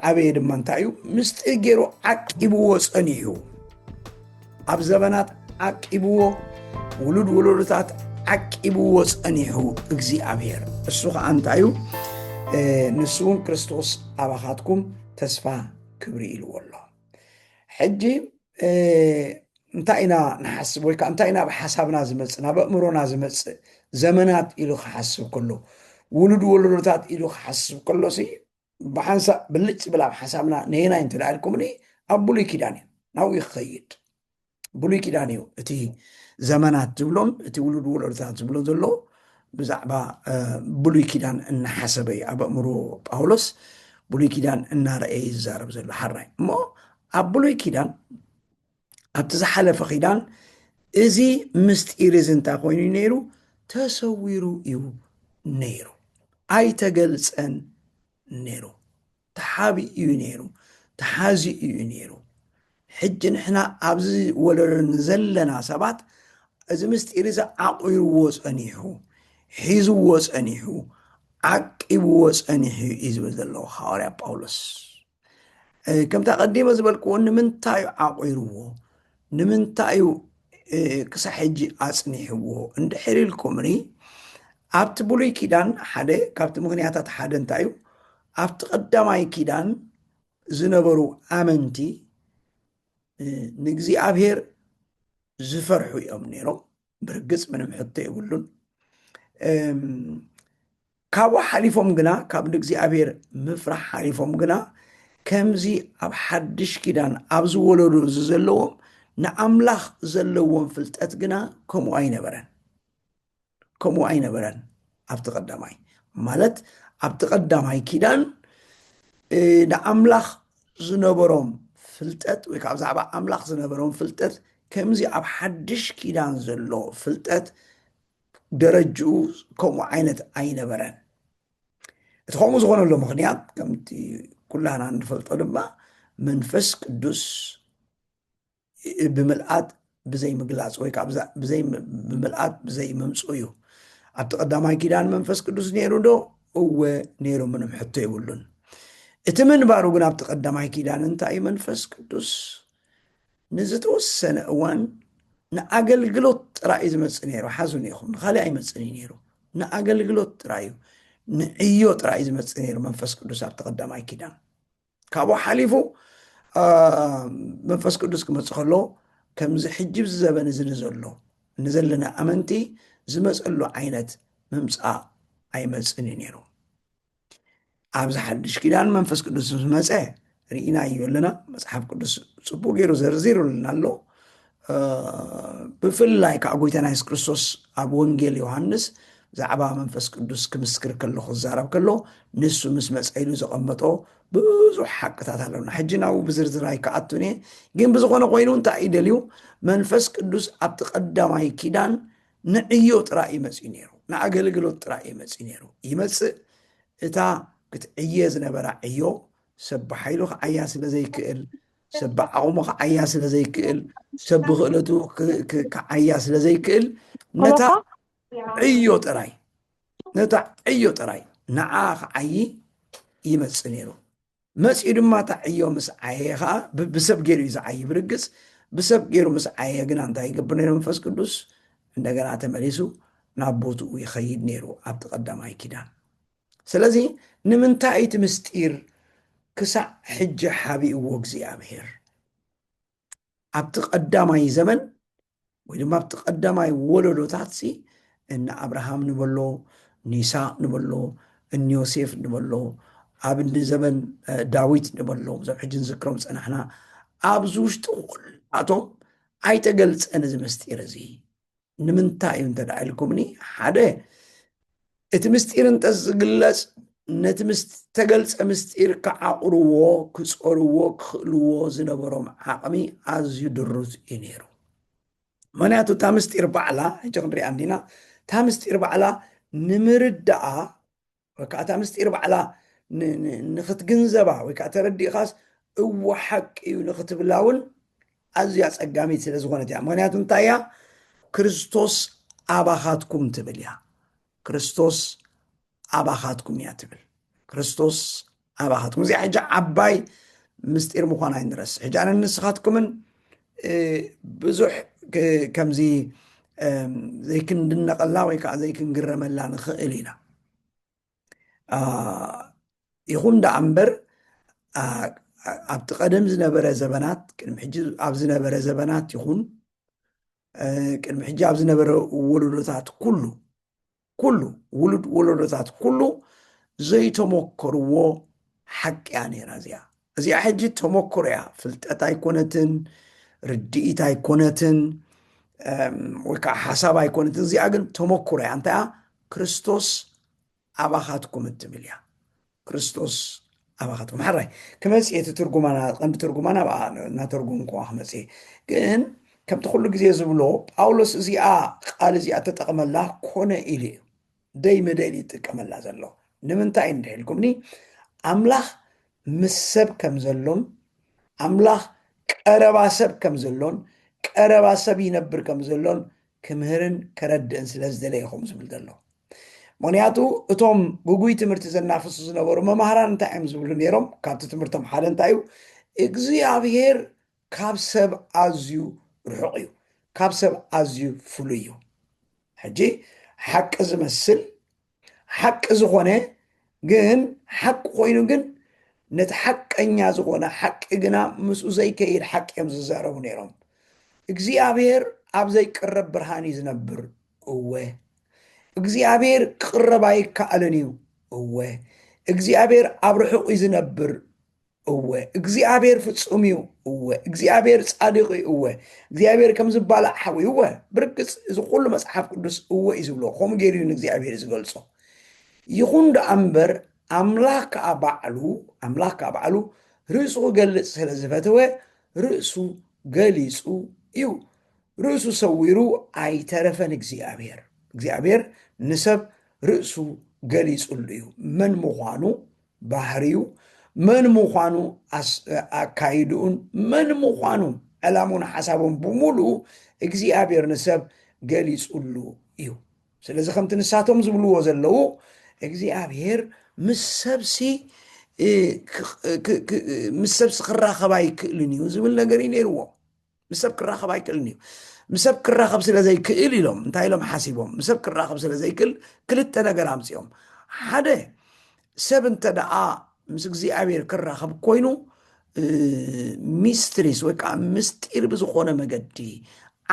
عبيد من تايو مستقروا عقبوا صنيحو أب زبنات عقبوا ولدات عقبوا صنيحو اغزي أبير السوق أنتايو نسون كريستوس أباخاتكم تسفى كبريل والله حجي انتاينا نحسب ويكا انتاينا بحسابنا زمصنا بأمرنا زمص زمنات إلو حسب كله ولدات إلو حسب كله سي بحنسا بلتس بلا حسابنا نينا انت لعلكم ني أبولي كيداني ناو يخيد بولي كيدانيو اتي زمنات زبلون اتي ولدات زبلون زلو بزعبا بولي كيدان ان حسبي أبا أمرو باولوس بولي كيدان ان رأي الزارب زلو حراي مو أبولي كيدان أبتزحلف خيدان إزي مستير زنتا خويني نيرو تسويرو إيو نيرو أي تقلس أن نيرو تحابي إيو نيرو تحازي إيو نيرو حج نحنا أبزي ولا نزلنا سبات إزي مستير إزا عقيرو ووس أنيحو حيزو ووس أنيحو عقب ووس أنيحو إزي بزلو خاري باولوس كم تقدم زبالكو أن من تايو عقيرو نمنتايو كسحجي أصنيحو عند حريل كومري أبت بولي كيدان حدا كابت مغنياتات حدا انتايو أبت قداماي كيدان زنبرو آمنتي نجزي أبهر زفرحو يوم نيرو برقص من محطة يقولون كابو حليفهم قنا كاب نجزي أبهر مفرح حليفهم قنا كمزي أب حدش كيدان أبزو ولدو زلوهم نأملاخ زلوهم فلتأت قنا كمو أين بران أبتقدماي مالت أبتقدماي كيدان نأملاخ زنبروم فلتأت ويكاب زعبا أملاخ زنبروم فلتأت كمزي أب حدش كيدان زلو فلتأت درجو كمو أين بران اتخومو زغونو اللو مغنيات كمتي كلها نفلتو لما منفس قدوس بملآت بزي مقلاص ويكاب بزي بملآت بزي ممسويو أبتقدماي كيدان منفس قدوس نيرو دو هو نيرو من محطة يقولون اتمن بارو قنا أبتقدماي كيدان انت أي منفس قدوس نزتو السنة اوان نأقل قلوت رأي زمتس نيرو حازون يخون خالي أي متسني نيرو نأقل قلوت رأيو نعيوت رأي زمتس نيرو منفس قدوس أبتقدماي كيدان كابو حليفو منفس قدوس كمتسخلو كمزي حجب الزبن زنزلو نزلنا أمنتي زمسألو عينت ممسأ أي مسأني نيرو أبز حدش كيدان منفس قدس مسأ رئينا يولنا مصحف قدس صبو غيرو زرزيرو لنا له بفلاي كأقويتنا يس كريستوس أبو ونجيل يوحنس زعبا منفس قدس كمسكر كله خزارب كله نسو مسمس أيلو زقمتو بزو حق تاتالونا حجنا وبزرزراي كأتوني جيم بزقونا قوينون تأيدليو منفس قدس أبتقدم أي كيدان نعيوت رأي مسينيرو نعقلقلوت رأي مسينيرو يمس إتا كتعيز نبرا عيو سب حيلو عياس لزي كئل سب عومق عياس لزي كئل سب غلطو كعياس لزي كئل نتا عيو تراي نتا عيو تراي نعاق عي يمسنيرو مسير ما تعيو مس عيها بسب غيرو يزعي برقص بسب غيرو مس عيها غنا انت يقبنا منفس قدوس እንደገና ተመለሱ ናቦቱ ይخيد نيرو أبتقدم كيدان سلازي نمنتايت مستير كسع حج حبي ووغزي أبهر أبتقدم زمن وإذا أبتقدم ولدو تاتسي إن أبراهام نبلو نيساء نبلو إن يوسف نبلو أبن زمن داويت نبلو زم حجن ذكرهم سنحنا أبزوش تقول أتوم أي تقلت أنا زي مستير زي نمنتاي انتدعي لكمني حدا اتمستير انت زقلس تقلس مستير كعقروا كسعروا كخلوا زنبرهم عقمي از يدرس إنيرو مناتو تامستير بعلا جغنري عندنا تامستير بعلا نمردعا وكا تامستير بعلا نخت جنزبا وكا تردي خاص او حق نخت بلاون از ياس اقامي سلزغونة يعني مناتو انتايا كريستوس أباخاتكم تبليا كريستوس أباخاتكم ياتبل كريستوس ኣባኻትኩም እዚኣ ሕጂ ዓባይ ምስጢር ምዃን ኣይንረስ ሕጂ ኣነ ንስኻትኩምን ብዙሕ ከምዚ ዘይክንድነቐላ ወይ ከዓ ዘይክንግረመላ ንኽእል ኢና ይኹን ዳ እምበር ኣብቲ ቀደም ዝነበረ ዘበናት ቅድሚ ሕጂ ኣብ ዝነበረ ዘበናት ይኹን ቅድሚ ሕጂ ኣብ ዝነበረ ወለዶታት ኩሉ ውሉድ ወለዶታት ኩሉ ዘይተሞከርዎ ሓቂ እያ ነይራ እዚኣ ሕጂ ተሞክሮ እያ ፍልጠት ኣይኮነትን ርድኢት ኣይኮነትን ወይ ከዓ ሓሳብ ኣይኮነትን እዚኣ ግን ተሞክሮ እያ እንታይ ክርስቶስ ኣባኻትኩም እትብል እያ ክርስቶስ ኣባኻትኩም ሓራይ ክመፅእ እቲ ትርጉማና ቀንዲ ትርጉማና እናተርጉም ከ ክመፅእ ግን ከምቲ ኩሉ ግዜ ዝብሎ ጳውሎስ እዚኣ ቃል እዚኣ ተጠቕመላ ኮነ ኢሉ እዩ ደይ መደል ይጥቀመላ ዘሎ ንምንታይ እንድሕልኩምኒ ኣምላኽ ምስ ሰብ ከም ዘሎን ኣምላኽ ቀረባ ሰብ ከም ዘሎን ቀረባ ሰብ ይነብር ከም ዘሎን ክምህርን ከረድእን ስለ ዝደለየኹም ዝብል ዘሎ ምክንያቱ እቶም ጉጉይ ትምህርቲ ዘናፍሱ ዝነበሩ መምሃራን እንታይ እዮም ዝብሉ ነይሮም ካብቲ ትምህርቶም ሓደ እንታይ እዩ እግዚኣብሔር ካብ ሰብ ኣዝዩ ርሑቕ እዩ ካብ ሰብ ኣዝዩ ፍሉይ እዩ ሕጂ ሓቂ ዝመስል ሓቂ ዝኾነ ግን ሓቂ ኮይኑ ግን ነቲ ሓቀኛ ዝኾነ ሓቂ ግና ምስኡ ዘይከይድ ሓቂ እዮም ዝዛረቡ ነይሮም እግዚኣብሔር ኣብ ዘይቅረብ ብርሃን እዩ ዝነብር እወ እግዚኣብሔር ክቅረብ ኣይከኣለን እዩ እወ እግዚኣብሔር ኣብ ርሑቕ እዩ ዝነብር እወ እግዚኣብሔር ፍጹም እዩ እወ እግዚኣብሔር ጻድቕ እዩ እወ እግዚኣብሔር ከም ዝባላዕ ሓዊ እወ ብርግፅ እዚ ኩሉ መፅሓፍ ቅዱስ እወ እዩ ዝብሎ ከምኡ ገይሩ እዩ ንእግዚኣብሔር ዝገልፆ ይኹን ዳ እምበር ኣምላኽ ከዓ ባዕሉ ርእሱ ክገልፅ ስለ ዝፈተወ ርእሱ ገሊፁ እዩ ርእሱ ሰዊሩ ኣይተረፈን እግዚኣብሔር ንሰብ ርእሱ ገሊፁሉ እዩ መን ምዃኑ ባህርዩ መን ምዃኑ ኣካይድኡን መን ምዃኑ ዕላሙን ሓሳቡን ብምሉኡ እግዚኣብሔር ንሰብ ገሊፁሉ እዩ ስለዚ ከምቲ ንሳቶም ዝብልዎ ዘለው እግዚኣብሔር ምስ ሰብሲ ክራኸብ ኣይክእልን እዩ ዝብል ነገር እዩ ነይርዎ ምስ ሰብ ክራኸብ ኣይክእልን እዩ ምስ ሰብ ክራኸብ ስለ ዘይክእል ኢሎም እንታይ ኢሎም ሓሲቦም ምስ ሰብ ክራኸብ ስለ ዘይክእል ክልተ ነገር ኣምፂኦም ሓደ ሰብ እንተ ደኣ ምስ እግዚኣብሔር ክራኸብ ኮይኑ ሚስትሪስ ወይ ከዓ ምስጢር ብዝኾነ መገዲ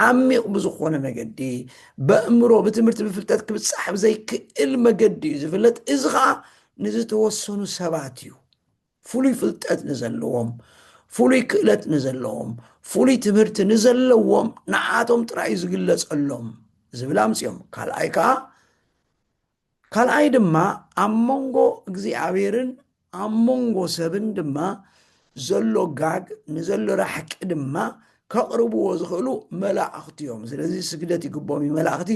ዓሚቕ ብዝኾነ መገዲ በእምሮ ብትምህርቲ ብፍልጠት ክብፃሕ ብዘይክእል መገዲ እዩ ዝፍለጥ እዚ ከዓ ንዝተወሰኑ ሰባት እዩ ፍሉይ ፍልጠት ንዘለዎም ፍሉይ ክእለት ንዘለዎም ፍሉይ ትምህርቲ ንዘለዎም ንዓቶም ጥራይ ዝግለፀሎም ዝብል ኣምፂኦም ካልኣይ ድማ ኣብ መንጎ እግዚኣብሔርን ኣብ መንጎ ሰብን ድማ ዘሎ ጋግ ንዘሎ ራሕቂ ድማ ከቕርብዎ ዝኽእሉ መላእኽቲ እዮም ስለዚ ስግደት ይግቦም እዩ መላእኽቲ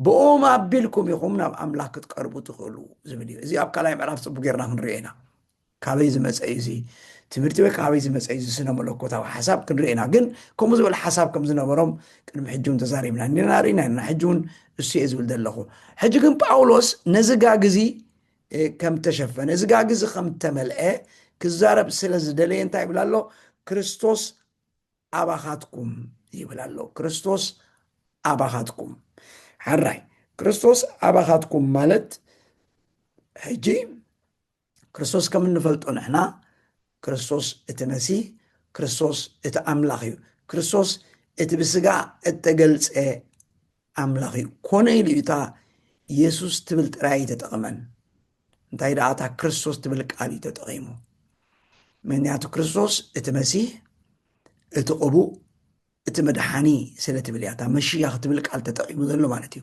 ብኦም ኣቢልኩም ኢኹም ናብ ኣምላኽ ክትቀርቡ ትኽእሉ ዝብል እዩ እዚ ኣብ ካልኣይ ምዕራፍ ፅቡቅ ጌርና ክንሪኦ ኢና ካበይ ዝመፀ እዚ ትምህርቲ ወይ ካበይ ዝመፀ እዚ ስነ መለኮታዊ ሓሳብ ክንሪኦ ኢና ግን ከምኡ ዝበለ ሓሳብ ከም ዝነበሮም ቅድሚ ሕጂ እውን ተዛሪብና ንሪና ኢና ሕጂ እውን እሱ እየ ዝብል ዘለኹ ሕጂ ግን ጳውሎስ ነዚ ጋግዚ ከም ተሸፈነ እዚ ጋግዚ ከም ተመልአ ክዛረብ ስለ ዝደለየ እንታይ ይብል ኣሎ ክርስቶስ ኣባኻትኩም ይብል ኣሎ ክርስቶስ ኣባኻትኩም ሓራይ ክርስቶስ ኣባኻትኩም ማለት ሕጂ ክርስቶስ ከም እንፈልጦ ንሕና ክርስቶስ እቲ መሲህ ክርስቶስ እቲ ኣምላኽ እዩ ክርስቶስ እቲ ብስጋ እተገልፀ ኣምላኽ እዩ ኮነ ኢሉ እታ ኢየሱስ ትብል ጥራይ ተጠቕመን እንታይ ደኣ እታ ክርስቶስ ትብል ቃል እዩ ተጠቒሙ ምክንያቱ ክርስቶስ እቲ መሲህ እቲ ቅቡእ እቲ መድሓኒ ስለ ትብል እያ እታ መሽያኽ ትብል ቃል ተጠቒሙ ዘሎ ማለት እዩ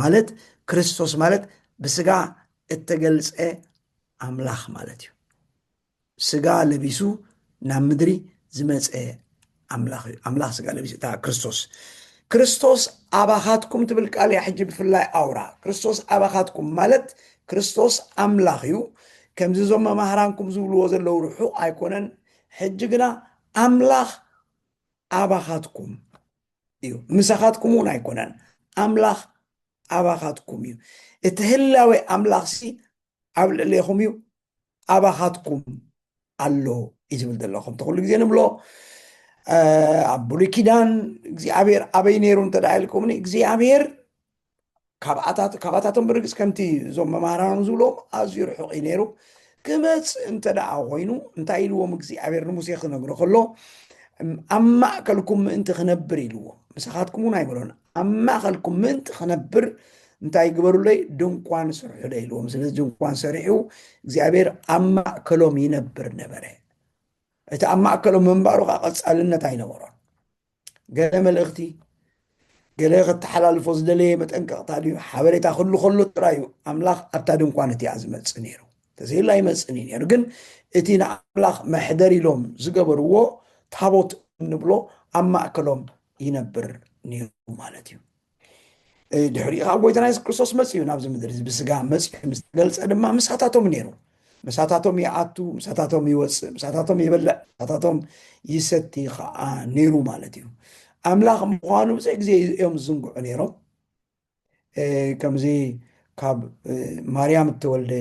ማለት ክርስቶስ ማለት ብስጋ እተገልፀ ኣምላኽ ማለት እዩ ስጋ ለቢሱ ናብ ምድሪ ዝመፀ ኣምላኽ እዩ ኣምላኽ ስጋ ለቢሱ እታ ክርስቶስ ኣባኻትኩም ትብል ቃል እያ ሕጂ ብፍላይ ኣውራ ክርስቶስ ኣባኻትኩም ማለት ክርስቶስ ኣምላኽ እዩ ከምዚ ዞም መማህራንኩም ዝብልዎ ዘለው ርሑቕ ኣይኮነን ሕጂ ግና ኣምላኽ ኣባኻትኩም እዩ ምሳኻትኩም እውን ኣይኮነን ኣምላኽ ኣባኻትኩም እዩ እቲ ህላዌ ኣምላኽ ሲ ኣብ ልዕሌኹም እዩ ኣባኻትኩም ኣሎ እዩ ዝብል ዘለኹም ተኩሉ ግዜ ንብሎ ኣብ ብሉይ ኪዳን እግዚኣብሔር ኣበይ ነይሩ እንተዳኢልኩምኒ እግዚኣብሔር ካብኣታቶም ብርግፅ ከምቲ እዞም መምሃራኖም ዝብሎም ኣዝዩ ርሑቕ እዩ ነይሩ ክመፅእ እንተደኣ ኮይኑ እንታይ ኢልዎም እግዚኣብሔር ንሙሴ ክነግሮ ከሎ ኣብ ማእከልኩም ምእንቲ ክነብር ኢልዎም ምሳኻትኩም እውን ኣይበሎን ኣብ ማእከልኩም ምእንቲ ክነብር እንታይ ግበሩለይ ድንኳን ስርሑ ደ ኢልዎም ስለዚ ድንኳን ሰሪሑ እግዚኣብሔር ኣብ ማእከሎም ይነብር ነበረ እቲ ኣብ ማእከሎም ምንባሩ ከዓ ቀፃልነት ኣይነበሮን ገለ መልእኽቲ ገለ ከተሓላልፎ ዝደለየ መጠንቀቕታ ድዩ ሓበሬታ ክህሉ ከሎ ጥራይ እዩ ኣምላኽ ኣብታ ድንኳን እቲኣ ዝመፅእ ነይሩ ተዘይላ ይመፅእኒ ነይሩ ግን እቲ ንኣምላኽ መሕደር ኢሎም ዝገበርዎ ታቦት እንብሎ ኣብ ማእከሎም ይነብር ነይሩ ማለት እዩ ድሕሪኡ ካብ ጎይታና የሱስ ክርስቶስ መፅኡ ናብዚ ምድሪ ብስጋ መፅኡ ምስ ተገልፀ ድማ ምሳታቶም ነይሩ ምሳታቶም ይኣቱ ምሳታቶም ይወፅእ ምሳታቶም ይበልዕ ምሳታቶም ይሰቲ ከዓ ነይሩ ማለት እዩ ኣምላኽ ምዃኑ ብዙሕ ግዜ እዮም ዝዝንግዑ ነይሮም ከምዚ ካብ ማርያም እተወልደ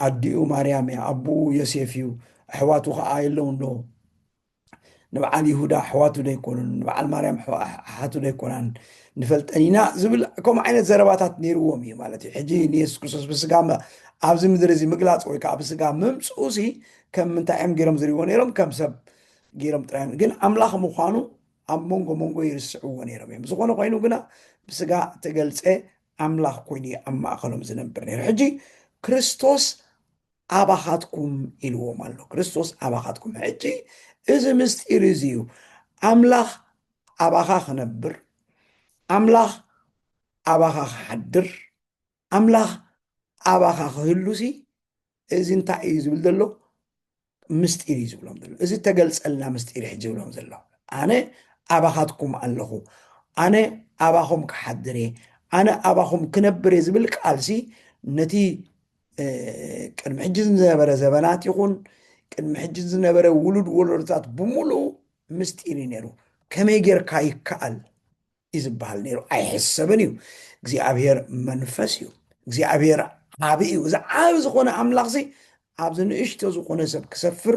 ኣዲኡ ማርያም እያ ኣቦኡ ዮሴፍ እዩ ኣሕዋቱ ከዓ የለውን ዶ ንበዓል ይሁዳ ኣሕዋቱ ዶ ኣይኮኑን ንበዓል ማርያም ኣሓቱ ዶ ኣይኮናን ንፈልጠን ኢና ዝብል ከምኡ ዓይነት ዘረባታት ነይርዎም እዩ ማለት እዩ ሕጂ ንየሱስ ክርስቶስ ብስጋ ኣብዚ ምድሪ እዚ ምግላፅ ወይ ከዓ ብስጋ ምምፅኡ ሲ ከም ምንታይ እዮም ገይሮም ዝሪእዎ ነይሮም ከም ሰብ ገይሮም ጥራይ ግን ኣምላኽ ምዃኑ ኣብ መንጎ መንጎ ይርስዕዎ ነይሮም እዮም ዝኾነ ኮይኑ ግና ብስጋ ተገልፀ ኣምላኽ ኮይኑ ኣብ ማእከሎም ዝነብር ነይሩ ሕጂ ክርስቶስ ኣባኻትኩም ኢልዎም ኣሎ ክርስቶስ ኣባኻትኩም ሕጂ እዚ ምስጢር እዚ እዩ ኣምላኽ ኣባኻ ክነብር ኣምላኽ ኣባኻ ክሓድር ኣምላኽ ኣባኻ ክህሉሲ እዚ እንታይ እዩ ዝብል ዘሎ ምስጢር እዩ ዝብሎም ዘሎ እዚ ተገልፀልና ምስጢር ሕጂ ዝብሎም ዘሎ ኣነ ኣባኻትኩም ኣለኹ ኣነ ኣባኹም ክሓድር እየ ኣነ ኣባኹም ክነብር እየ ዝብል ቃልሲ ነቲ ቅድሚ ሕጂ ዝነበረ ዘበናት ይኹን ቅድሚ ሕጂ ዝነበረ ውሉድ ወለዶታት ብምሉእ ምስጢር እዩ ነይሩ ከመይ ጌርካ ይከኣል እዩ ዝበሃል ነይሩ ኣይሕሰብን እዩ እግዚኣብሔር መንፈስ እዩ እግዚኣብሔር ዓብ እዩ እዚ ዓብ ዝኾነ ኣምላኽሲ ኣብዚ ንእሽቶ ዝኾነ ሰብ ክሰፍር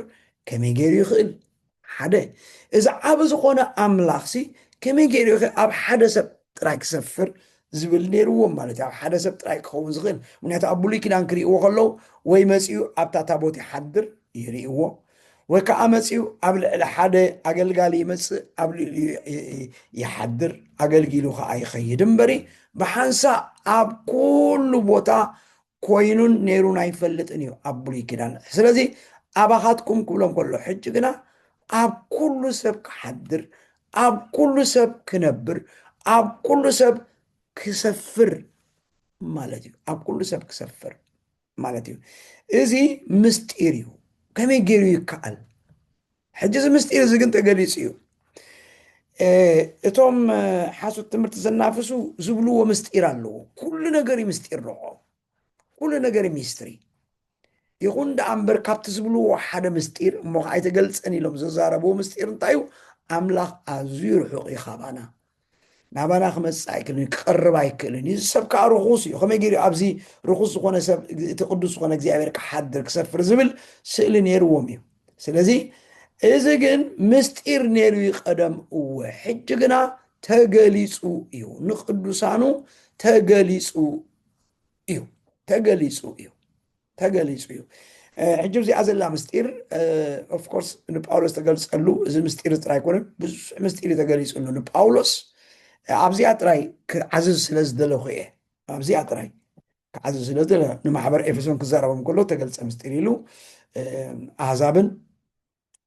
ከመይ ገይሩ ይኽእል ሓደ እዚ ዓብ ዝኾነ ኣምላኽሲ ከመይ ገይሩ ይኽእል ኣብ ሓደ ሰብ ጥራይ ክሰፍር ዝብል ነይርዎም ማለት እዩ ኣብ ሓደ ሰብ ጥራይ ክኸውን ዝኽእል ምክንያቱ ኣብ ብሉይ ኪዳን ክርእይዎ ከለዉ ወይ መፂኡ ኣብታ ታቦት ይሓድር ይርእይዎ ወይ ከዓ መፂኡ ኣብ ልዕሊ ሓደ ኣገልጋሊ ይመፅእ ኣብ ልዕሊ ይሓድር ኣገልጊሉ ከዓ ይኸይድ እምበሪ ብሓንሳ ኣብ ኩሉ ቦታ ኮይኑን ነይሩን ኣይፈልጥን እዩ ኣብ ብሉይ ኪዳን ስለዚ ኣባኻትኩም ክብሎም ከሎ ሕጂ ግና ኣብ ኩሉ ሰብ ክሓድር ኣብ ኩሉ ሰብ ክነብር ኣብ ኩሉ ሰብ ክሰፍር ማለት እዩ ኣብ ኩሉ ሰብ ክሰፍር ማለት እዩ እዚ ምስጢር እዩ ከመይ ገይሩ ይከኣል ሕጂ እዚ ምስጢር እዚ ግን ተገሊፁ እዩ እቶም ሓሶት ትምህርቲ ዘናፍሱ ዝብልዎ ምስጢር ኣለዎ ኩሉ ነገር እዩ ምስጢር ንዖ ኩሉ ነገር እዩ ሚስትሪ ይኹን ደኣ እምበር ካብቲ ዝብልዎ ሓደ ምስጢር እሞ ከዓ ኣይተገልፀን ኢሎም ዘዛረብዎ ምስጢር እንታይ እዩ ኣምላኽ ኣዝዩ ርሑቕ እዩ ካባና ናባና ክመፅእ ኣይክእልን ክቐርብ ኣይክእልን እዚ ሰብ ከዓ ርኩስ እዩ ከመይ ገይሩ ኣብዚ ርኩስ ዝኾነ ሰብ እቲ ቅዱስ ዝኾነ እግዚኣብሔር ክሓድር ክሰፍር ዝብል ስእሊ ነይርዎም እዩ ስለዚ እዚ ግን ምስጢር ነይሩ ይቀደም እወ ሕጂ ግና ተገሊፁ እዩ ንቅዱሳኑ ተገሊፁ እዩ ተገሊፁ እዩ ተገሊፁ እዩ ሕጂ እዚኣ ዘላ ምስጢር ኦፍኮርስ ንጳውሎስ ተገልፀሉ እዚ ምስጢር ጥራይ ኮነ ብዙሕ ምስጢር ተገሊፁሉ ንጳውሎስ ኣብዚኣ ጥራይ ክዓዝዝ ስለ ዝደለኹ እየ ኣብዚኣ ጥራይ ክዓዝዝ ስለ ዝደለ ንማሕበር ኤፌሶን ክዛረቦም ከሎ ተገልፀ ምስጢር ኢሉ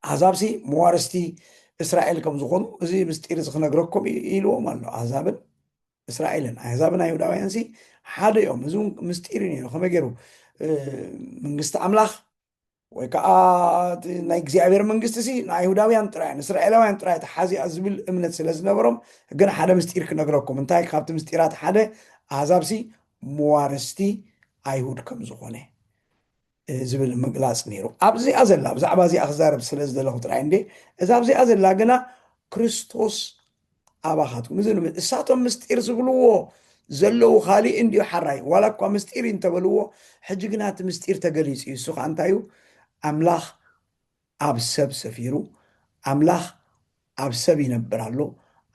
ኣሕዛብሲ መዋርስቲ እስራኤል ከም ዝኾኑ እዚ ምስጢር እዚ ክነግረኩም ኢልዎም ኣሎ ኣሕዛብን እስራኤልን ኣሕዛብን ኣይሁዳውያንሲ ሓደ እዮም እዚ ምስጢር ነይሩ ከመይ ገይሩ መንግስቲ ኣምላኽ ወይ ከዓ ናይ እግዚኣብሔር መንግስቲ ሲ ንኣይሁዳውያን ጥራይ ንእስራኤላውያን ጥራይ ተሓዚኣ ዝብል እምነት ስለ ዝነበሮም ግን ሓደ ምስጢር ክነግረኩም እንታይ ካብቲ ምስጢራት ሓደ ኣሕዛብሲ መዋርስቲ ኣይሁድ ከም ዝኾነ ዝብል ምግላፅ ነይሩ ኣብዚኣ ዘላ ብዛዕባ እዚኣ ክዛረብ ስለ ዝደለኹ ጥራይ እንዴ እዛ ኣብዚኣ ዘላ ግና ክርስቶስ ኣባኻትኩም እዚ እሳቶም ምስጢር ዝብልዎ ዘለዉ ካሊእ እንዲሁ ሓራይ ዋላ እኳ ምስጢር እንተበልዎ ሕጂ ግን እቲ ምስጢር ተገሊፁ እዩ እሱ ከዓ እንታይ እዩ ኣምላኽ ኣብ ሰብ ሰፊሩ ኣምላኽ ኣብ ሰብ ይነብር ኣሎ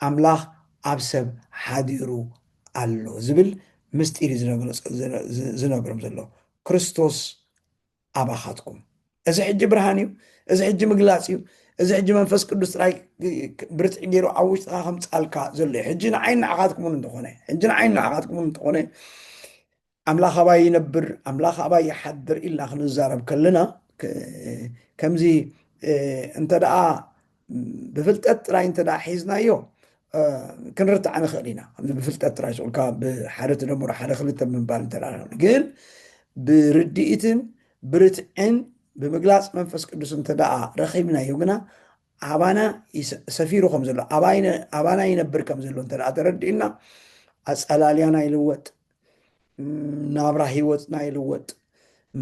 ኣምላኽ ኣብ ሰብ ሓዲሩ ኣሎ ዝብል ምስጢር እዩ ዝነግሮም ዘሎ ክርስቶስ ኣባኻትኩም እዚ ሕጂ ብርሃን እዩ እዚ ሕጂ ምግላፅ እዩ እዚ ሕጂ መንፈስ ቅዱስ ጥራይ ብርትዒ ገይሩ ኣብ ውሽጥካ ከምፃልካ ዘሎ እዩ ሕጂ ንዓይን ንዓኻትኩምን እንተኾነ ሕጂ ንዓይን ንዓኻትኩምን እንተኾነ ኣምላኽ ኣባይ ይነብር ኣምላኽ ኣባይ ይሓድር ኢልና ክንዛረብ ከለና ከምዚ እንተ ደኣ ብፍልጠት ጥራይ እንተ ደኣ ሒዝናዮ ክንርታዕ ንኽእል ኢና ብፍልጠት ጥራይ ስቁልካ ብሓደ ተደምሮ ሓደ ክልተ ብምባል እንተ ግን ብርድኢትን ብርትዕን ብምግላፅ መንፈስ ቅዱስ እንተ ደኣ ረኺብናዮ ግና ኣባና ሰፊሩ ከም ዘሎ ኣባና ይነብር ከም ዘሎ እንተ ደኣ ተረዲእና ኣፀላልያና ይልወጥ ናብራ ሂወትና ይልወጥ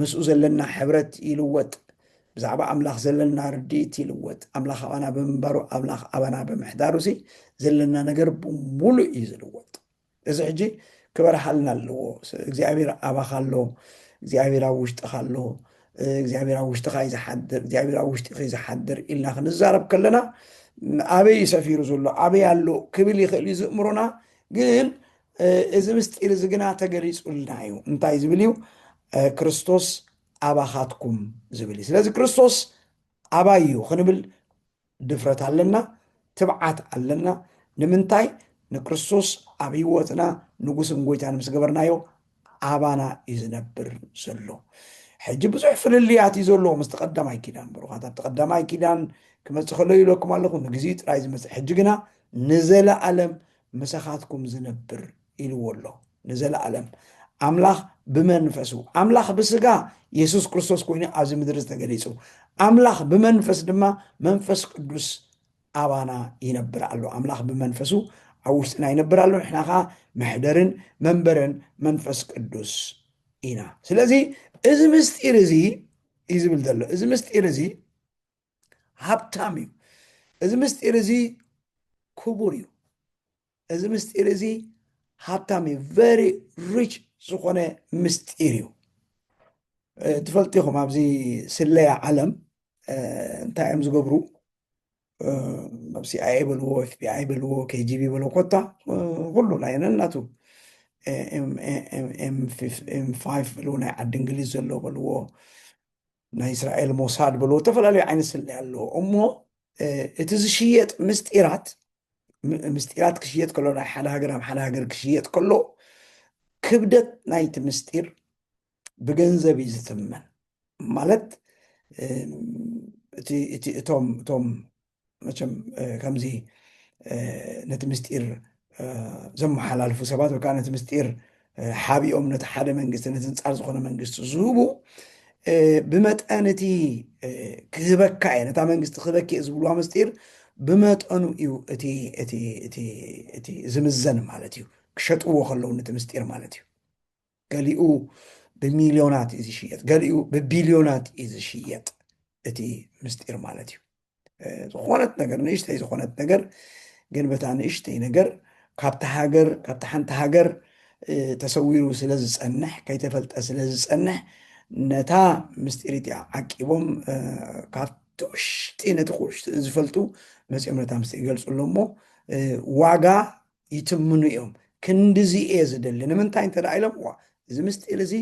ምስኡ ዘለና ሕብረት ይልወጥ ብዛዕባ ኣምላኽ ዘለና ርድኢት ይልወጥ ኣምላኽ ኣባና ብምንባሩ ኣምላኽ ኣባና ብምሕዳሩ ሲ ዘለና ነገር ብሙሉእ እዩ ዝልወጥ እዚ ሕጂ ክበረሓልና ኣለዎ እግዚኣብሔር ኣባኻ ኣሎ እግዚኣብሔር ኣብ ውሽጥኻ ኣሎ እግዚኣብሔር ኣብ ውሽጥኻ እዩ ዝሓድር እግዚኣብሔር ኣብ ውሽጢ ዝሓድር ኢልና ክንዛረብ ከለና ኣበይ ሰፊሩ ዘሎ ኣበይ ኣሎ ክብል ይኽእል እዩ ዝእምሮና ግን እዚ ምስጢር እዚ ግና ተገሊፁልና እዩ እንታይ ዝብል እዩ ክርስቶስ ኣባኻትኩም ዝብል እዩ ስለዚ ክርስቶስ ኣባይ እዩ ክንብል ድፍረት ኣለና ትብዓት ኣለና ንምንታይ ንክርስቶስ ኣብ ሂወትና ንጉስን ጎይታን ምስ ገበርናዮ ኣባና እዩ ዝነብር ዘሎ ሕጂ ብዙሕ ፍልልያት እዩ ዘለዎ ምስ ተቐዳማይ ኪዳን ብሩኻታት ተቐዳማይ ኪዳን ክመፅእ ከሎ ይብለኩም ኣለኹ ንግዜ ጥራይ ዝመፅእ ሕጂ ግና ንዘለኣለም መሳኻትኩም ዝነብር ኢልዎ ኣሎ ንዘለኣለም ኣምላኽ ብመንፈሱ ኣምላኽ ብስጋ ኢየሱስ ክርስቶስ ኮይኑ ኣብዚ ምድሪ ዝተገሊፁ ኣምላኽ ብመንፈስ ድማ መንፈስ ቅዱስ ኣባና ይነብር ኣሎ ኣምላኽ ብመንፈሱ ኣብ ውሽጥና ይነብር ኣሎ ንሕና ከዓ መሕደርን መንበርን መንፈስ ቅዱስ ኢና ስለዚ እዚ ምስጢር እዚ እዩ ዝብል ዘሎ እዚ ምስጢር እዚ ሃብታም እዩ እዚ ምስጢር እዚ ክቡር እዩ እዚ ምስጢር እዚ ሃብታም እዩ ቨሪ ሪች ዝኾነ ምስጢር እዩ ትፈልጢኹም ኣብዚ ስለያ ዓለም እንታይ እዮም ዝገብሩ ሲኣይኤ በልዎ ኤፍቢኣይ በልዎ KGB በልዎ ኮታ ኩሉ ናይ ነናቱ M5 በልዎ ናይ ዓዲ እንግሊዝ ዘሎ በልዎ ናይ እስራኤል ሞሳድ በልዎ ዝተፈላለዩ ዓይነት ስለያ ኣለዎ እሞ እቲ ዝሽየጥ ምስጢራት ክሽየጥ ከሎ ናይ ሓደ ሃገር ኣብ ሓደ ሃገር ክሽየጥ ከሎ ክብደት ናይቲ ምስጢር ብገንዘብ እዩ ዝትመን ማለት እቶም መቸም ከምዚ ነቲ ምስጢር ዘመሓላልፉ ሰባት ወይ ከዓ ነቲ ምስጢር ሓቢኦም ነቲ ሓደ መንግስቲ ነቲ ንፃር ዝኾነ መንግስቲ ዝህቡ ብመጠን እቲ ክህበካ እየ ነታ መንግስቲ ክህበኪ ዝብልዋ ምስጢር ብመጠኑ እዩ እቲ ዝምዘን ማለት እዩ ክሸጥዎ ከለዉ ነቲ ምስጢር ማለት እዩ ገሊኡ ብሚልዮናት እዩ ዝሽየጥ ገሊኡ ብቢልዮናት እዩ ዝሽየጥ እቲ ምስጢር ማለት እዩ ዝኾነት ነገር ንእሽተይ ዝኾነት ነገር ግን በታ ንእሽተይ ነገር ካብቲ ሓንቲ ሃገር ተሰዊሩ ስለ ዝፀንሕ ከይተፈልጠ ስለ ዝፀንሕ ነታ ምስጢሪት ዓቂቦም ካብቲ ውሽጢ ነቲ ውሽጢ ዝፈልጡ መፂኦም ነታ ምስጢር ይገልፁሎ እሞ ዋጋ ይትምኑ እዮም ክንዲዚ እየ ዝደሊ ንምንታይ እንተዳ ኢሎም እዚ ምስጢር እዚ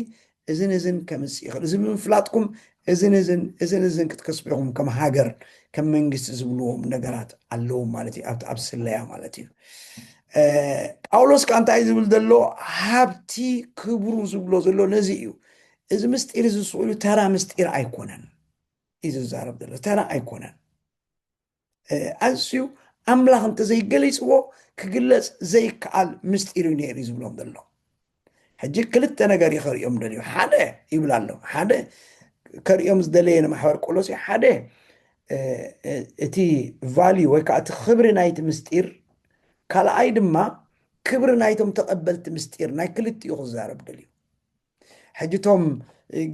እዝን ከምፅ ይኽእል እዚ ብምፍላጥኩም እዝን ክትከስቢኹም ከም ሃገር ከም መንግስቲ ዝብልዎም ነገራት ኣለዉ ማለት እዩ ኣብ ስለያ ማለት እዩ ጳውሎስ ከዓ እንታይ ዝብል ዘሎ ሃብቲ ክብሩ ዝብሎ ዘሎ ነዚ እዩ እዚ ምስጢር እዚ ዝስኢሉ ተራ ምስጢር ኣይኮነን እዩ ዝዛረብ ዘሎ ተራ ኣይኮነን ኣዝዩ ኣምላኽ እንተዘይገሊፅዎ ክግለፅ ዘይከኣል ምስጢር እዩ ነይሩ ዝብሎም ዘሎ ሕጂ ክልተ ነገር ይኸርኦም ደልዩ ሓደ ይብል ኣሎ ሓደ ከሪኦም ዝደለየ ንማሕበር ቆሎስ ሓደ እቲ ቫልዩ ወይ ከዓ እቲ ክብሪ ናይቲ ምስጢር ካልኣይ ድማ ክብሪ ናይቶም ተቐበልቲ ምስጢር ናይ ክልቲኡ ክዛረብ ደልዩ ሕጂ እቶም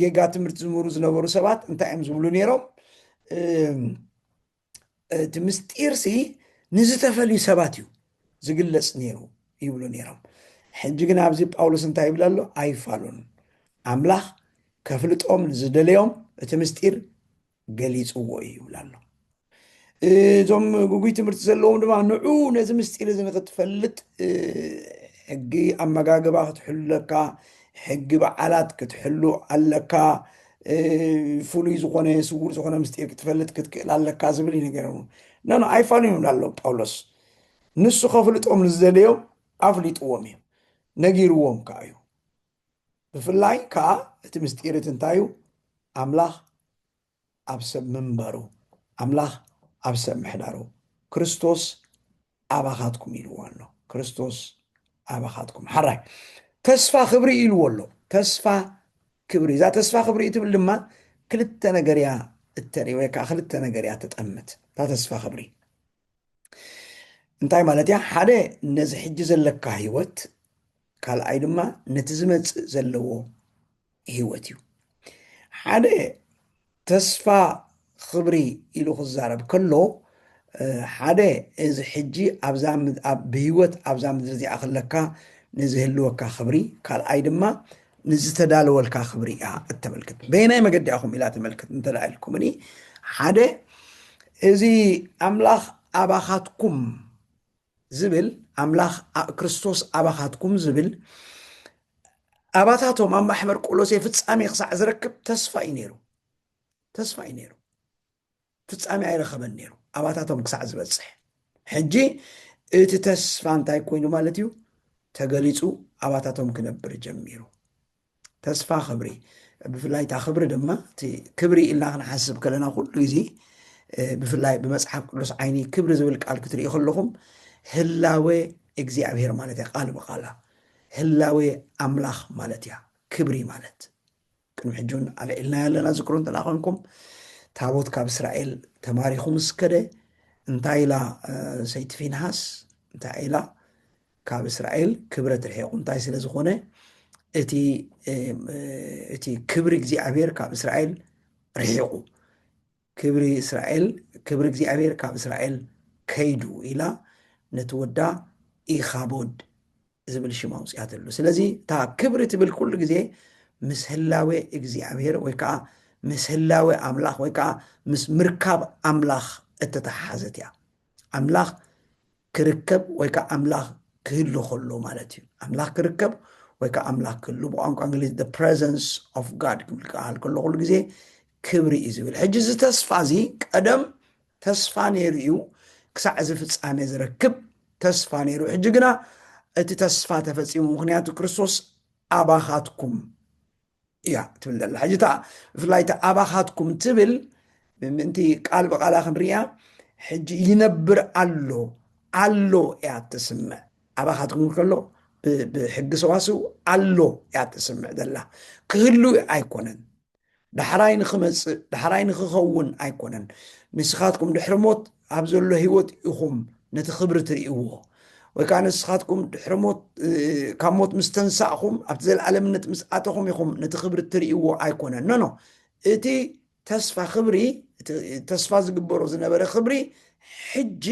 ጌጋ ትምህርቲ ዝምህሩ ዝነበሩ ሰባት እንታይ እዮም ዝብሉ ነይሮም እቲ ምስጢር ሲ ንዝተፈልዩ ሰባት እዩ ዝግለፅ ነይሩ ይብሉ ነይሮም ሕጂ ግን ኣብዚ ጳውሎስ እንታይ ይብል ኣሎ? ኣይፋሉን ኣምላኽ ከፍልጦም ዝደለዮም እቲ ምስጢር ገሊፅዎ እዩ ይብል ኣሎ። እዞም ጉጉይ ትምህርቲ ዘለዎም ድማ ንዑ ነዚ ምስጢር እዚ ንክትፈልጥ ሕጊ ኣመጋግባ ክትሕሉለካ፣ ሕጊ በዓላት ክትሕሉ ኣለካ፣ ፍሉይ ዝኾነ ስውር ዝኾነ ምስጢር ክትፈልጥ ክትክእል ኣለካ ዝብል እዩ ነገር ኖ ኣይፋሉን ይብል ኣሎ ጳውሎስ። ንሱ ከፍልጦም ዝደለዮም ኣፍሊጥዎም እዩ ነጊርዎም ከዓ እዩ። ብፍላይ ከዓ እቲ ምስጢር እቲ እንታይ እዩ? ኣምላኽ ኣብ ሰብ ምንበሩ፣ ኣምላኽ ኣብ ሰብ ምሕዳሩ፣ ክርስቶስ ኣባኻትኩም ኢልዎ ኣሎ። ክርስቶስ ኣባኻትኩም ሓራይ ተስፋ ክብሪ ኢልዎ ኣሎ። ተስፋ ክብሪ፣ እዛ ተስፋ ክብሪ እትብል ድማ ክልተ ነገር እያ እተርኢ ወይ ከዓ ክልተ ነገር እያ ትጠምት። እታ ተስፋ ክብሪ እንታይ ማለት እያ? ሓደ ነዚ ሕጂ ዘለካ ሂወት፣ ካልኣይ ድማ ነቲ ዝመፅእ ዘለዎ ሂወት እዩ። ሓደ ተስፋ ክብሪ ኢሉ ክዛረብ ከሎ ሓደ እዚ ሕጂ ብሂወት ኣብዛ ምድሪ እዚኣ ክለካ ንዝህልወካ ክብሪ፣ ካልኣይ ድማ ንዝተዳለወልካ ክብሪ እያ እተመልክት። በየናይ መገዲ ኢኹም ኢላ ተመልክት እንተላኢልኩም እኒ ሓደ እዚ ኣምላኽ ኣባኻትኩም ዝብል ኣምላኽ ክርስቶስ ኣባኻትኩም ዝብል ኣባታቶም ኣብ ማሕበር ቆሎሴ ፍፃሜ ክሳዕ ዝረክብ ተስፋ እዩ ነይሩ። ተስፋ እዩ ነይሩ፣ ፍፃሜ ኣይረኸበን ነይሩ ኣባታቶም ክሳዕ ዝበፅሕ። ሕጂ እቲ ተስፋ እንታይ ኮይኑ ማለት እዩ? ተገሊፁ ኣባታቶም ክነብር ጀሚሩ። ተስፋ ክብሪ፣ ብፍላይ እታ ክብሪ ድማ እቲ ክብሪ ኢልና ክንሓስብ ከለና ኩሉ ግዜ ብፍላይ ብመፅሓፍ ቅዱስ ዓይኒ ክብሪ ዝብል ቃል ክትሪኢ ከለኹም ህላዌ እግዚኣብሔር ማለት እያ። ቃል ብቃላ ህላዌ ኣምላኽ ማለት እያ ክብሪ ማለት። ቅድሚ ሕጁን ኣልዒልና ያለና ዝክሩ እንተና ኮንኩም ታቦት ካብ እስራኤል ተማሪኹ ምስ ከደ እንታይ ኢላ ሰይቲ ፊንሃስ እንታይ ኢላ? ካብ እስራኤል ክብረት ርሒቑ እንታይ ስለ ዝኾነ እቲ ክብሪ እግዚኣብሔር ካብ እስራኤል ርሒቑ፣ ክብሪ እግዚኣብሔር ካብ እስራኤል ከይዱ ኢላ ነቲ ወዳ ኢኻቦድ ዝብል ሽማ ውፅያትሉ። ስለዚ እታ ክብሪ ትብል ኩሉ ግዜ ምስ ህላዌ እግዚኣብሔር ወይ ከዓ ምስ ህላዌ ኣምላኽ ወይ ከዓ ምስ ምርካብ ኣምላኽ እተተሓሓዘት እያ። ኣምላኽ ክርከብ ወይ ከዓ ኣምላኽ ክህሉ ከሎ ማለት እዩ። ኣምላኽ ክርከብ ወይ ከዓ ኣምላኽ ክህሉ ብቋንቋ እንግሊዝ the presence of God ክብል ከሎ ኩሉ ግዜ ክብሪ እዩ ዝብል። ሕጂ እዚ ተስፋ እዚ ቀደም ተስፋ ነይሩ እዩ ክሳዕ እዚ ፍፃሜ ዝረክብ ተስፋ ነይሩ። ሕጂ ግና እቲ ተስፋ ተፈፂሙ፣ ምክንያቱ ክርስቶስ ኣባኻትኩም እያ ትብል ዘላ። ሕጂ ብፍላይ ኣባኻትኩም ትብል ምእንቲ ቃል ብቃላ ክንርያ ሕጂ ይነብር ኣሎ ኣሎ እያ ትስምዕ። ኣባኻትኩም ከሎ ብሕጊ ሰዋስው ኣሎ እያ ትስምዕ ዘላ፣ ክህሉ ኣይኮነን። ዳሕራይ ንክመፅእ ዳሕራይ ንክኸውን ኣይኮነን። ንስኻትኩም ድሕሪ ሞት ኣብ ዘሎ ሂወት ኢኹም ነቲ ክብሪ ትርእይዎ፣ ወይ ከዓ ንስኻትኩም ድሕሪ ሞት ካብ ሞት ምስ ተንሳእኹም ኣብቲ ዘለዓለምነት ምስ ኣተኹም ኢኹም ነቲ ክብሪ ትርእይዎ ኣይኮነን። ኖ እቲ ተስፋ ክብሪ፣ ተስፋ ዝግበሮ ዝነበረ ክብሪ ሕጂ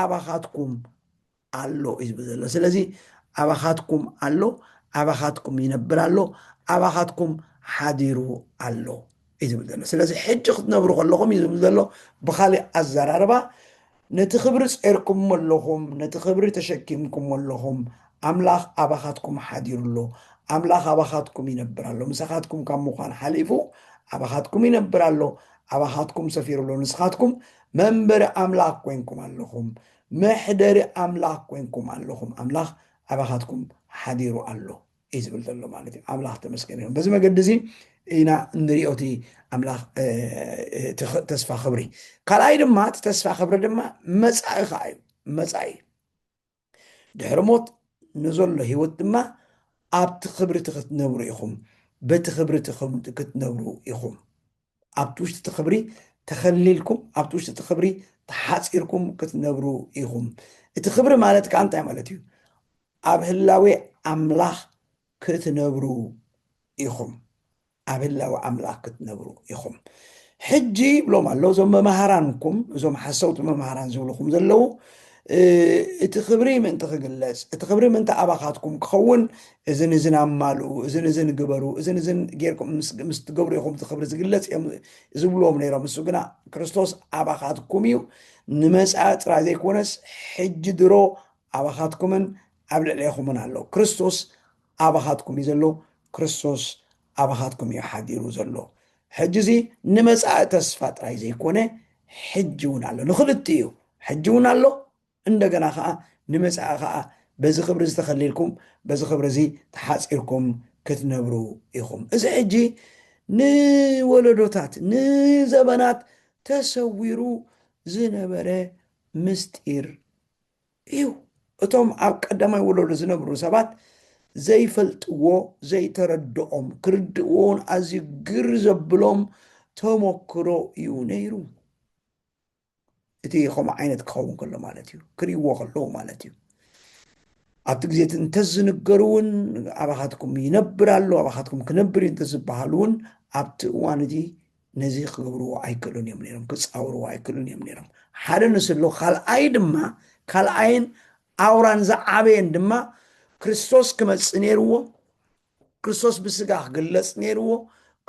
ኣባኻትኩም ኣሎ እዩ ዝብል ዘሎ። ስለዚ ኣባኻትኩም ኣሎ፣ ኣባኻትኩም ይነብር ኣሎ፣ ኣባኻትኩም ሓዲሩ ኣሎ እዩ ዝብል ዘሎ። ስለዚ ሕጂ ክትነብሩ ከለኹም እዩ ዝብል ዘሎ። ብካሊእ ኣዘራርባ ነቲ ክብሪ ፀርኩም ኣለኹም፣ ነቲ ክብሪ ተሸኪምኩም ኣለኹም። ኣምላኽ ኣባኻትኩም ሓዲሩ ኣሎ፣ ኣምላኽ ኣባኻትኩም ይነብር ኣሎ። ምሳኻትኩም ካብ ምዃን ሓሊፉ ኣባኻትኩም ይነብር ኣሎ፣ ኣባኻትኩም ሰፊሩ ኣሎ። ንስኻትኩም መንበሪ ኣምላኽ ኮይንኩም ኣለኹም፣ መሕደሪ ኣምላኽ ኮይንኩም ኣለኹም። ኣምላኽ ኣባኻትኩም ሓዲሩ ኣሎ እዩ ዝብል ዘሎ ማለት እዩ። ኣምላኽ ተመስገን ይሁን። በዚ መገዲ እዚ ኢና እንሪኦ እቲ ኣምላኽ ተስፋ ክብሪ። ካልኣይ ድማ እቲ ተስፋ ክብሪ ድማ መፃኢ ከዓ እዩ። መፃኢ ድሕሪ ሞት ንዘሎ ሂወት ድማ ኣብቲ ክብሪቲ ክትነብሩ ኢኹም፣ በቲ ክብሪቲ ክትነብሩ ኢኹም። ኣብቲ ውሽጢ እቲ ክብሪ ተኸሊልኩም፣ ኣብቲ ውሽጢ እቲ ክብሪ ተሓፂርኩም ክትነብሩ ኢኹም። እቲ ክብሪ ማለት ከዓ እንታይ ማለት እዩ? ኣብ ህላዌ ኣምላኽ ክትነብሩ ኢኹም፣ ኣብ ህላዌ ኣምላኽ ክትነብሩ ኢኹም። ሕጂ ብሎም ኣሎ እዞም መምሃራንኩም፣ እዞም ሓሰውቲ መምሃራን ዝብልኩም ዘለው እቲ ክብሪ ምእንቲ ክግለጽ እቲ ክብሪ ምእንቲ ኣባኻትኩም ክኸውን እዝን እዝን ኣማልኡ እዝን እዝን ግበሩ እዝን እዝን ጌርኩም ምስ ትገብሩ ኢኹም እቲ ክብሪ ዝግለጽ እዮም ዝብልዎም ነይሮም። እሱ ግና ክርስቶስ ኣባኻትኩም እዩ ንመጻኢ ጥራይ ዘይኮነስ ሕጂ ድሮ ኣባኻትኩምን ኣብ ልዕሊኹምን ኣሎ። ክርስቶስ ኣባኻትኩም እዩ ዘሎ። ክርስቶስ ኣባኻትኩም እዩ ሓዲሩ ዘሎ። ሕጂ እዚ ንመጻኢ ተስፋ ጥራይ ዘይኮነ ሕጂ እውን ኣሎ። ንክልቲ እዩ ሕጂ እውን ኣሎ እንደገና ከዓ ንመጻኢ ከዓ በዚ ክብሪ ዝተኸሊልኩም በዚ ክብሪ እዚ ተሓፂርኩም ክትነብሩ ኢኹም። እዚ ሕጂ ንወለዶታት ንዘበናት ተሰዊሩ ዝነበረ ምስጢር እዩ። እቶም ኣብ ቀዳማይ ወለዶ ዝነብሩ ሰባት ዘይፈልጥዎ ዘይተረድኦም ክርድእዎን ኣዝዩ ግር ዘብሎም ተመክሮ እዩ ነይሩ። እቲ ከምኡ ዓይነት ክኸውን ከሎ ማለት እዩ ክርእይዎ ከለዉ ማለት እዩ። ኣብቲ ግዜ እንተዝንገሩ እውን ኣባኻትኩም ይነብር ኣሎ ኣባኻትኩም ክነብር እንተዝበሃሉ እውን ኣብቲ እዋን እቲ ነዚ ክገብርዎ ኣይክእሉን እዮም ነይሮም ክፃውርዎ ኣይክእሉን እዮም ነይሮም። ሓደ ንስሎ ካልኣይን ኣውራን ዝዓበየን ድማ ክርስቶስ ክመፅእ ነይርዎ ክርስቶስ ብስጋ ክግለፅ ነይርዎ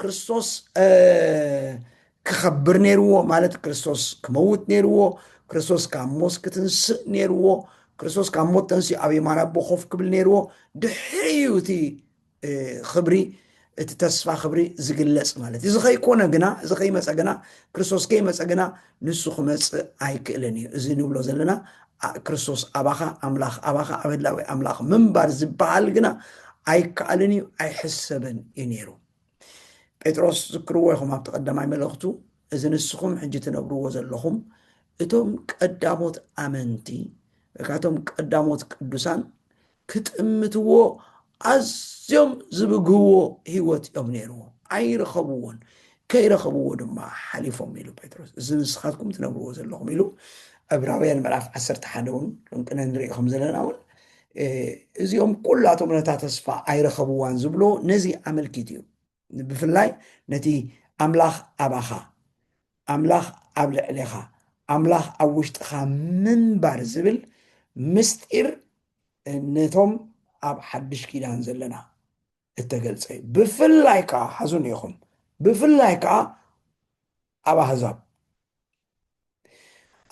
ክርስቶስ ክኸብር ነይርዎ ማለት ክርስቶስ ክመውት ነይርዎ ክርስቶስ ካብ ሞት ክትንስእ ነይርዎ ክርስቶስ ካብ ሞት ተንስኡ ኣብ የማን ኣቦ ኮፍ ክብል ነይርዎ ድሕሪኡ እቲ ክብሪ እቲ ተስፋ ክብሪ ዝግለጽ ማለት እዚ ከይኮነ ግና እዚ ከይመፀ ግና ክርስቶስ ከይመፀ ግና ንሱ ክመፅእ ኣይክእልን እዩ። እዚ ንብሎ ዘለና ክርስቶስ ኣባኻ ኣምላኽ ኣባኻ ኣበላዊ ኣምላኽ ምንባር ዝበሃል ግና ኣይከኣልን እዩ ኣይሕሰብን እዩ ነይሩ። ጴጥሮስ ዝክርዎ ኢኹም ኣብቲ ቀዳማይ መልእኽቱ እዚ ንስኹም ሕጂ ትነብርዎ ዘለኹም እቶም ቀዳሞት ኣመንቲ እቶም ቀዳሞት ቅዱሳን ክጥምትዎ ኣዝዮም ዝብግህዎ ሂወት እዮም ነይርዎ ኣይረኸብዎን ከይረኸብዎ ድማ ሓሊፎም ኢሉ ጴጥሮስ እዚ ንስኻትኩም ትነብርዎ ዘለኹም ኢሉ ዕብራውያን ምዕራፍ 11 እውን ቅነ ንሪኦ ከም ዘለና እውን እዚኦም ኩላቶም ነታ ተስፋ ኣይረኸብዋን ዝብሎ ነዚ ኣመልኪት እዩ። ብፍላይ ነቲ ኣምላኽ ኣባኻ ኣምላኽ ኣብ ልዕሊኻ ኣምላኽ ኣብ ውሽጥኻ ምንባር ዝብል ምስጢር ነቶም ኣብ ሓድሽ ኪዳን ዘለና እተገልጸ እዩ። ብፍላይ ከዓ ሓዙን ኢኹም ብፍላይ ከዓ ኣብ ኣሕዛብ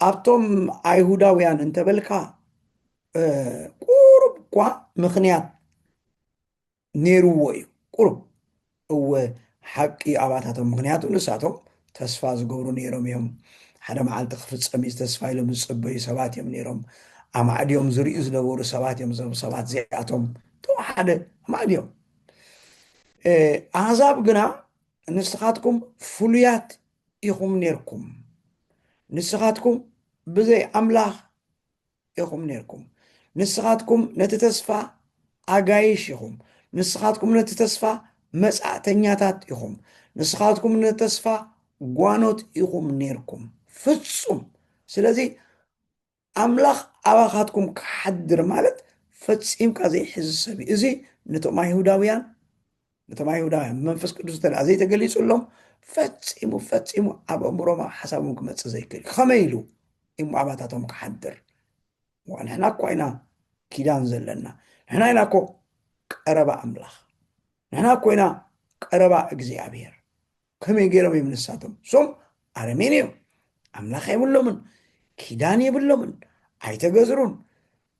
ኣብቶም ኣይሁዳውያን እንተበልካ ቁሩብ እኳ ምክንያት ነይርዎ እዩ ቁሩብ እወ ሓቂ ኣባታቶም ምክንያቱ ንሳቶም ተስፋ ዝገብሩ ነይሮም እዮም። ሓደ መዓልቲ ክፍፀም እዩ ተስፋ ኢሎም ዝፅበዩ ሰባት እዮም ነይሮም። ኣማዕድዮም ዝርእዩ ዝነበሩ ሰባት እዮም ሰባት እዚኣቶም እቶም ሓደ ኣማዕድዮም። ኣሕዛብ ግና ንስኻትኩም ፍሉያት ኢኹም ነርኩም ንስኻትኩም ብዘይ ኣምላኽ ኢኹም ነርኩም ንስኻትኩም ነቲ ተስፋ ኣጋይሽ ኢኹም ንስኻትኩም ነቲ ተስፋ መጻእተኛታት ኢኹም ንስኻትኩም ነቲ ተስፋ ጓኖት ኢኹም ነርኩም ፍጹም። ስለዚ ኣምላኽ ኣባኻትኩም ክሓድር ማለት ፈፂምካ ዘይሕዝ ሰብ እዩ። እዚ ነቶም ኣይሁዳውያን መንፈስ ቅዱስ ተለኣ ዘይተገሊጹሎም ፈፂሙ ኣብ ኣእምሮም ኣብ ሓሳቦም ክመፅእ ዘይክእል ከመይ ኢሉ እሞ ኣባታቶም ክሓድር ንሕና እኳ ኢና ኪዳን ዘለና ንሕና ኢና ኮ ቀረባ ኣምላኽ ንሕና እኮ ኢና ቀረባ እግዚኣብሔር ከመይ ገይሮም እዮም ንሳቶም ሶም ኣረሜን እዮም ኣምላኽ የብሎምን ኪዳን የብሎምን ኣይተገዝሩን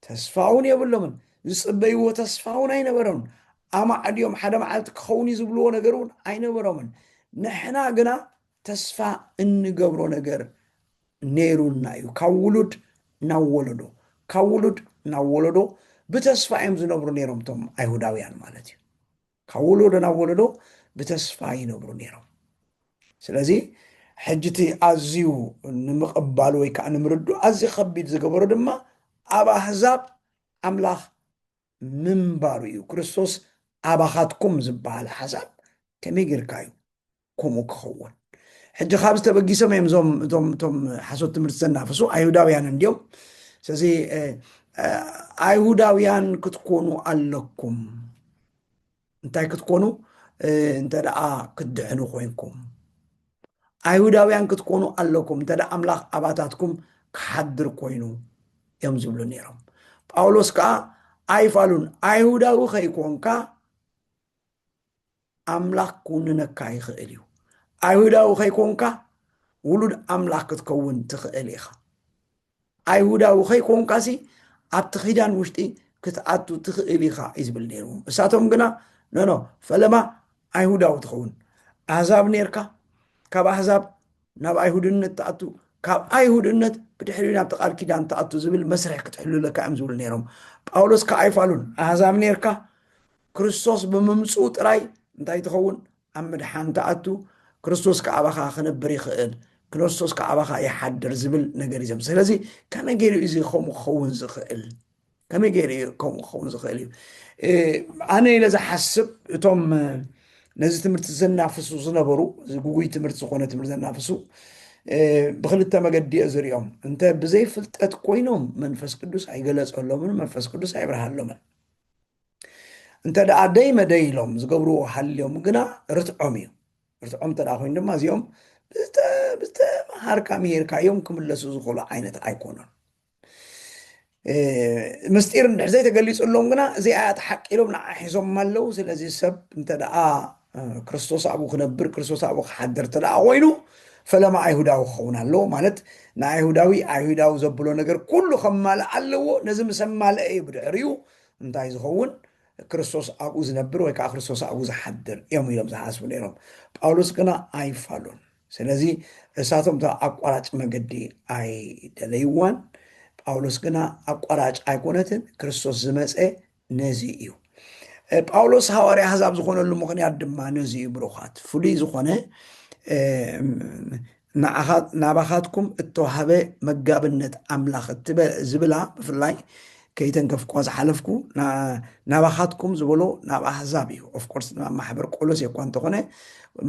ተስፋውን የብሎምን ዝፅበይዎ ተስፋውን ኣይነበሮምን ኣማዕድዮም ሓደ መዓልቲ ክኸውን ዝብልዎ ነገር እውን ኣይነበሮምን። ንሕና ግና ተስፋ እንገብሮ ነገር ነይሩና እዩ። ካብ ውሉድ ናብ ወለዶ ካብ ውሉድ ናብ ወለዶ ብተስፋ እዮም ዝነብሩ ነይሮም እቶም ኣይሁዳውያን ማለት እዩ። ካብ ወለዶ ናብ ወለዶ ብተስፋ ይነብሩ ነይሮም። ስለዚ ሕጅቲ ኣዝዩ ንምቕባሉ ወይ ከዓ ንምርዱ ኣዝዩ ከቢድ ዝገበሮ ድማ ኣብ ኣሕዛብ ኣምላኽ ምንባሩ እዩ። ክርስቶስ ኣባኻትኩም ዝበሃል ሓሳብ ከመይ ጌርካ እዩ ከምኡ ክኸውን ሕጂ ካብ ዝተበጊሶም እዮም እዞም ሓሶት ትምህርቲ ዘናፈሱ ኣይሁዳውያን እንዲኦም። ስለዚ ኣይሁዳውያን ክትኮኑ ኣለኩም እንታይ ክትኮኑ እንተ ደኣ ክትድሕኑ ኮይንኩም ኣይሁዳውያን ክትኮኑ ኣለኩም እንተ ደኣ ኣምላኽ ኣባታትኩም ክሓድር ኮይኑ እዮም ዝብሉ ነይሮም። ጳውሎስ ከዓ ኣይፋሉን ኣይሁዳዊ ከይኮንካ ኣምላኽ ክውንነካ ይኽእል እዩ። ኣይሁዳዊ ከይኮንካ ውሉድ ኣምላኽ ክትከውን ትኽእል ኢኻ። ኣይሁዳዊ ከይኮንካሲ ኣብቲ ኺዳን ውሽጢ ክትኣቱ ትኽእል ኢኻ እዩ ዝብል ነይሩ። እሳቶም ግና ነኖ ፈለማ ኣይሁዳዊ ትኸውን፣ ኣሕዛብ ነርካ ካብ ኣሕዛብ ናብ ኣይሁድነት ተኣቱ፣ ካብ ኣይሁድነት ብድሕሪ ናብቲ ቃል ኪዳን ተኣቱ ዝብል መስርሕ ክትሕልለካ እዮም ዝብል ነይሮም። ጳውሎስ ከዓ ኣይፋሉን ኣሕዛብ ነርካ ክርስቶስ ብምምፁ ጥራይ እንታይ ትኸውን ኣብ ምድሓን ተኣቱ፣ ክርስቶስ ከዓባኻ ክነብር ይኽእል፣ ክርስቶስ ከዓባኻ ይሓድር ዝብል ነገር እዮም። ስለዚ ከመይ ገይሩ እዚ ከምኡ ክኸውን ዝኽእል ከመይ ገይሩ ከምኡ ክኸውን ዝኽእል እዩ። ኣነ ኢለ ዝሓስብ እቶም ነዚ ትምህርቲ ዘናፍሱ ዝነበሩ ጉጉይ ትምህርቲ ዝኾነ ትምህርቲ ዘናፍሱ ብክልተ መገዲ እየ ዝሪኦም። እንተ ብዘይ ፍልጠት ኮይኖም መንፈስ ቅዱስ ኣይገለፀሎምን፣ መንፈስ ቅዱስ ኣይብርሃሎምን። እንተ ደኣ ደይ መደይሎም ዝገብርዎ ሃልዮም ግና ርትዖም እዩ። ርትዖም እንተ ደኣ ኮይኑ ድማ እዚኦም ብዝተምሃርካ ምሄርካዮም ክምለሱ ዝኽእሉ ዓይነት ኣይኮኑን። ምስጢር እንድሕር ዘይተገሊፁሎም ግና እዚኣ ተሓቂሎም ንዓ ሒዞም ኣለው። ስለዚ ሰብ እንተ ደኣ ክርስቶስ ኣብኡ ክነብር ክርስቶስ ኣብኡ ክሓድር እንተ ደኣ ኮይኑ ፈለማ ኣይሁዳዊ ክኸውን ኣለዎ ማለት ንኣይሁዳዊ ኣይሁዳዊ ዘብሎ ነገር ኩሉ ከማልእ ኣለዎ። ነዚ ምስ ማልአ እዩ ብድሕሪኡ እንታይ ዝኸውን ክርስቶስ ኣብኡ ዝነብር ወይ ከዓ ክርስቶስ ኣብኡ ዝሓድር እዮም ኢሎም ዝሓስቡ ነይሮም። ጳውሎስ ግና ኣይፋሉን። ስለዚ እሳቶም ኣቋራጭ መገዲ ኣይደለይዋን። ጳውሎስ ግና ኣቋራጭ ኣይኮነትን፣ ክርስቶስ ዝመፀ ነዚ እዩ። ጳውሎስ ሃዋርያ ኣሕዛብ ዝኾነሉ ምክንያት ድማ ነዚ እዩ። ብሩኻት ፍሉይ ዝኾነ ናባኻትኩም እተዋሃበ መጋብነት ኣምላኽ ዝብላ ብፍላይ ከይተንከፍኳ ዝሓለፍኩ ናባኻትኩም ዝበሎ ናብ ኣሕዛብ እዩ። ኦፍኮርስ ማሕበር ቆሎሴ እኳ እንተኾነ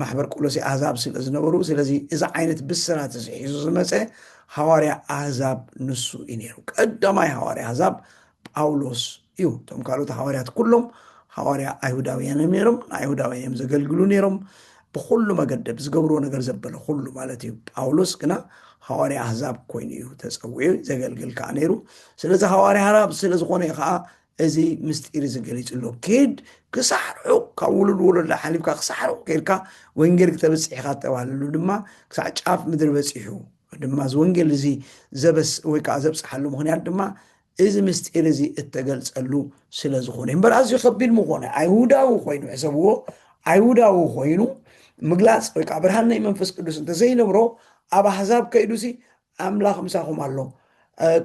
ማሕበር ቆሎሴ ኣሕዛብ ስለ ዝነበሩ ስለዚ እዚ ዓይነት ብስራት ሒዙ ዝመፀ ሃዋርያ ኣሕዛብ ንሱ እዩ ነይሩ። ቀዳማይ ሃዋርያ ኣሕዛብ ጳውሎስ እዩ። እቶም ካልኦት ሃዋርያት ኩሎም ሃዋርያ ኣይሁዳውያን ነይሮም፣ ንኣይሁዳውያን እዮም ዘገልግሉ ነይሮም ብኩሉ መገደብ ዝገብርዎ ነገር ዘበለ ኩሉ ማለት እዩ። ጳውሎስ ግና ሃዋርያ ኣሕዛብ ኮይኑ እዩ ተፀዊዑ ዘገልግል ከዓ ነይሩ። ስለዚ ሃዋርያ ኣሕዛብ ስለዝኾነ ከዓ እዚ ምስጢር ዝገሊፅሎ ከይድ ክሳዕ ርሑቕ ካብ ውሉድ ወለዶ ሓሊፍካ ክሳዕ ርሑቕ ከይድካ ወንጌል ክተበፂሕካ ተባሃለሉ ድማ ክሳዕ ጫፍ ምድሪ በፂሑ ድማ እዚ ወንጌል እዚ ዘበስ ወይ ከዓ ዘብፅሓሉ ምክንያት ድማ እዚ ምስጢር እዚ እተገልፀሉ ስለዝኾነ እምበር ኣዝዩ ከቢድ ምኾነ ኣይሁዳዊ ኮይኑ ሕሰብዎ ኣይሁዳዊ ኮይኑ ምግላፅ ወይ ከዓ ብርሃን ናይ መንፈስ ቅዱስ እንተዘይነብሮ ኣብ ኣሕዛብ ከይዱሲ ኣምላኽ ምሳኹም ኣሎ፣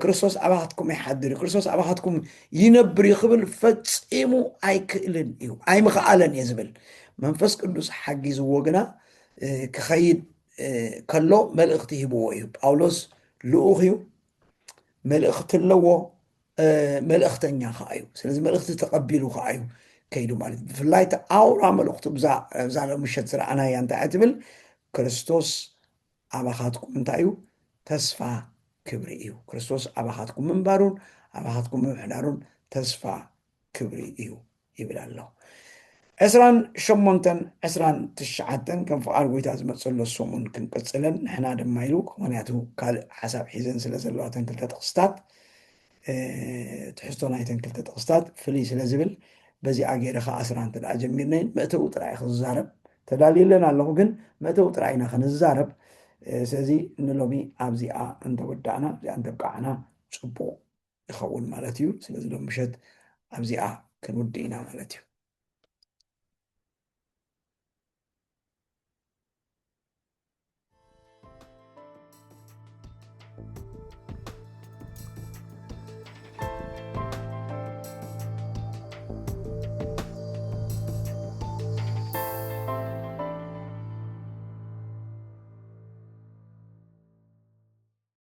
ክርስቶስ ኣባኻትኩም ይሓድር እዩ፣ ክርስቶስ ኣባኻትኩም ይነብር እዩ ክብል ፈፂሙ ኣይክእልን እዩ፣ ኣይምኽኣለን እየ ዝብል መንፈስ ቅዱስ ሓጊዝዎ ግና ክኸይድ ከሎ መልእኽቲ ሂብዎ እዩ። ጳውሎስ ልኡኽ እዩ፣ መልእኽቲ ኣለዎ፣ መልእኽተኛ ከዓ እዩ። ስለዚ መልእኽቲ ተቐቢሉ ከዓ እዩ ከይዱ ማለት ብፍላይ ኣውራ መልእኽቱ ብዛ ምሸት ዝረኣናያ እንታይ እያ ትብል ክርስቶስ ኣባኻትኩም እንታይ እዩ ተስፋ ክብሪ እዩ። ክርስቶስ ኣባኻትኩም ምንባሩን ኣባኻትኩም ምምሕዳሩን ተስፋ ክብሪ እዩ ይብል ኣሎ። 28 29 ከም ፍቓድ ጎይታ ዝመፀሎ ሰሙን ክንቅፅለን ንሕና ድማ ኢሉ ምክንያቱ ካልእ ሓሳብ ሒዘን ስለ ዘለዋተን ክልተ ጥቕስታት ትሕዝቶ ናይተን ክልተ ጥቕስታት ፍልይ ስለ ዝብል በዚኣ ገይረ ከዓ 10 ደኣ ጀሚርናይን መእተው ጥራይ ክዛረብ ተዳልየለን ኣለኹ፣ ግን መእተው ጥራይና ክንዛረብ። ስለዚ ንሎሚ ኣብዚኣ እንተወዳእና እዚኣ እንተብቃዕና ፅቡቕ ይኸውን ማለት እዩ። ስለዚ ሎም ምሸት ኣብዚኣ ክንውድእ ኢና ማለት እዩ።